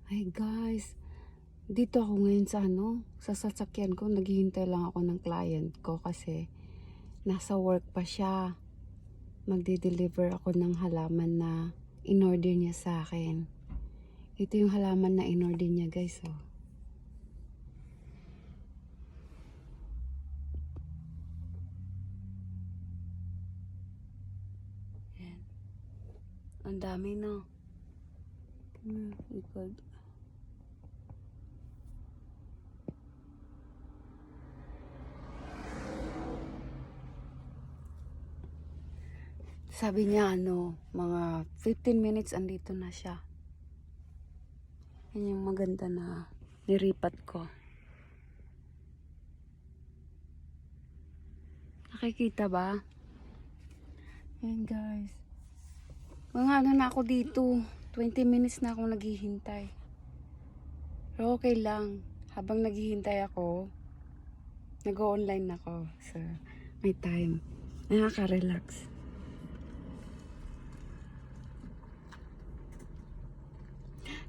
Hi guys, dito ako ngayon sa sa sasakyan ko. Naghihintay lang ako ng client ko kasi nasa work pa siya. Magde-deliver ako ng halaman na in-order niya sa akin. Ito yung halaman na in-order niya guys, oh. Yan. Ang dami, no? Ikot. Sabi niya mga 15 minutes andito na siya. Yan yung maganda na niripat ko. Nakikita ba? Yan guys. Mga na ako dito. 20 minutes na akong naghihintay. Pero okay lang. Habang naghihintay ako, nag-online ako. So, may time. Nakaka-relax.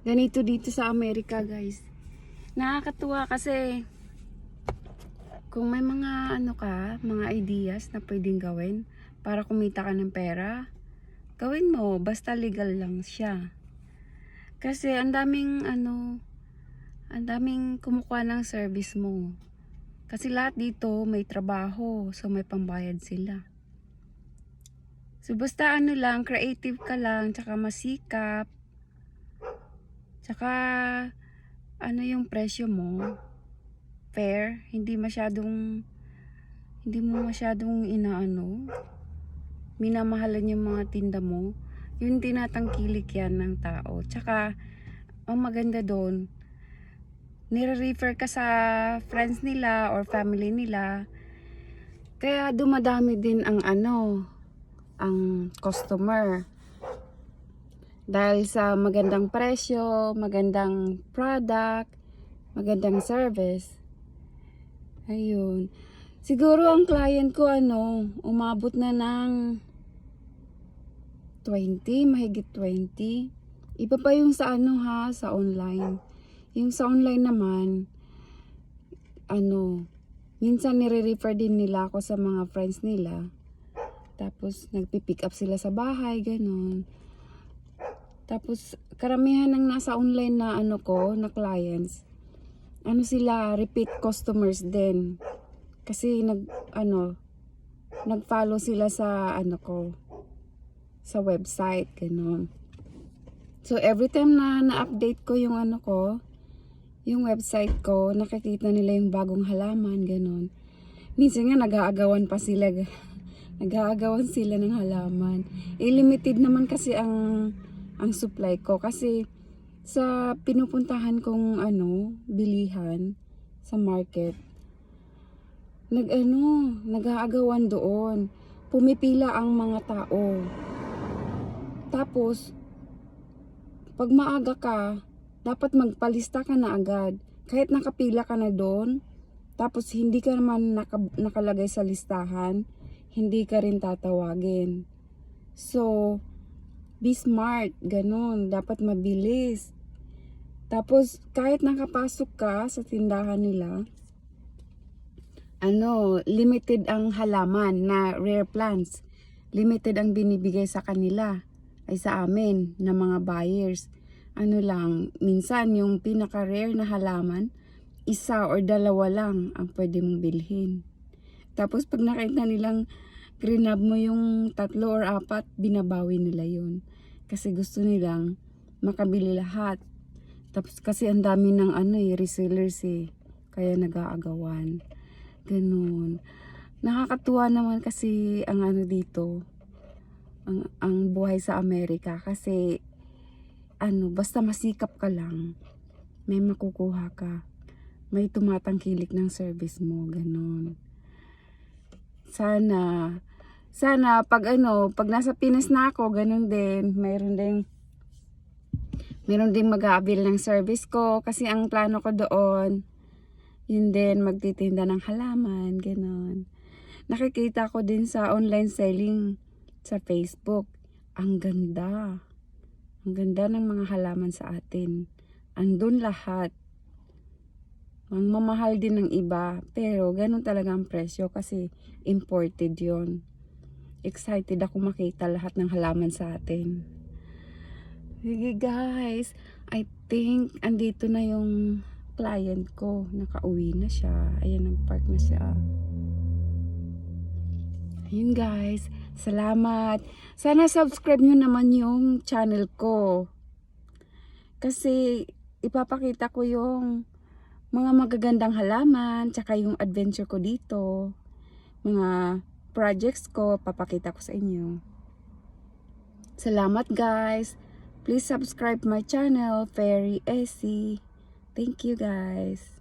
Ganito dito sa Amerika guys. Nakakatuwa kasi kung may mga mga ideas na pwedeng gawin para kumita ka ng pera, gawin mo, basta legal lang siya. Kasi ang daming kumukuha ng service mo. Kasi lahat dito may trabaho, so may pambayad sila. So basta lang, creative ka lang, tsaka masikap. Tsaka yung presyo mo, fair, hindi mo masyadong minamahalan yung mga tinda mo. Yung tinatangkilik yan ng tao. Tsaka ang maganda doon, nire-refer ka sa friends nila or family nila. Kaya dumadami din ang ang customer. Dahil sa magandang presyo, magandang product, magandang service. Ayun. Siguro ang client ko umabot na ng 20, mahigit 20. Iba pa yung sa sa online. Yung sa online naman, minsan nire-refer din nila ako sa mga friends nila. Tapos nagpi-pick up sila sa bahay, ganun. Tapos karamihan ng nasa online na na clients, sila repeat customers din. Kasi nag-follow sila sa sa website, ganun. So every time na na-update ko yung yung website ko, nakikita nila yung bagong halaman, ganun. Minsan nga nag-aagawan pa sila. Nag-aagawan sila ng halaman. Limited naman kasi ang supply ko kasi sa pinupuntahan kong bilihan sa market, nag-aagawan doon. Pumipila ang mga tao. Tapos pag maaga ka, dapat magpalista ka na agad. Kahit nakapila ka na doon, tapos hindi ka naman nakalagay sa listahan, hindi ka rin tatawagin. So, be smart, ganun. Dapat mabilis. Tapos, kahit nakapasok ka sa tindahan nila, limited ang halaman na rare plants. Limited ang binibigay sa kanila, ay sa amin, na mga buyers. Minsan yung pinaka-rare na halaman, isa or dalawa lang ang pwede mong bilhin. Tapos, pag nakita nilang grinab mo yung 3 or 4, binabawi nila yun. Kasi gusto nilang makabili lahat. Tapos kasi ang dami ng resellers kaya nag-aagawan. Ganun. Nakakatuwa naman kasi ang dito, ang buhay sa Amerika. Kasi basta masikap ka lang, may makukuha ka. May tumatangkilik ng service mo, ganun. Sana pag pag nasa Pinas na ako, ganun din, mayroon din mag-a-avail ng service ko kasi ang plano ko doon, yun din, magtitinda ng halaman, ganun. Nakikita ko din sa online selling sa Facebook, ang ganda ng mga halaman sa atin. andun lahat. Ang mamahal din ng iba, pero ganun talaga ang presyo kasi imported yon. Excited ako makita lahat ng halaman sa atin. Sige guys, I think andito na yung client ko. Nakauwi na siya. Ayan, nag-park na siya. Ayun guys, salamat. Sana subscribe nyo naman yung channel ko. Kasi ipapakita ko yung mga magagandang halaman, tsaka yung adventure ko dito. Mga projects ko, papakita ko sa inyo. Salamat guys. Please subscribe my channel, Fairy Essie. Thank you guys.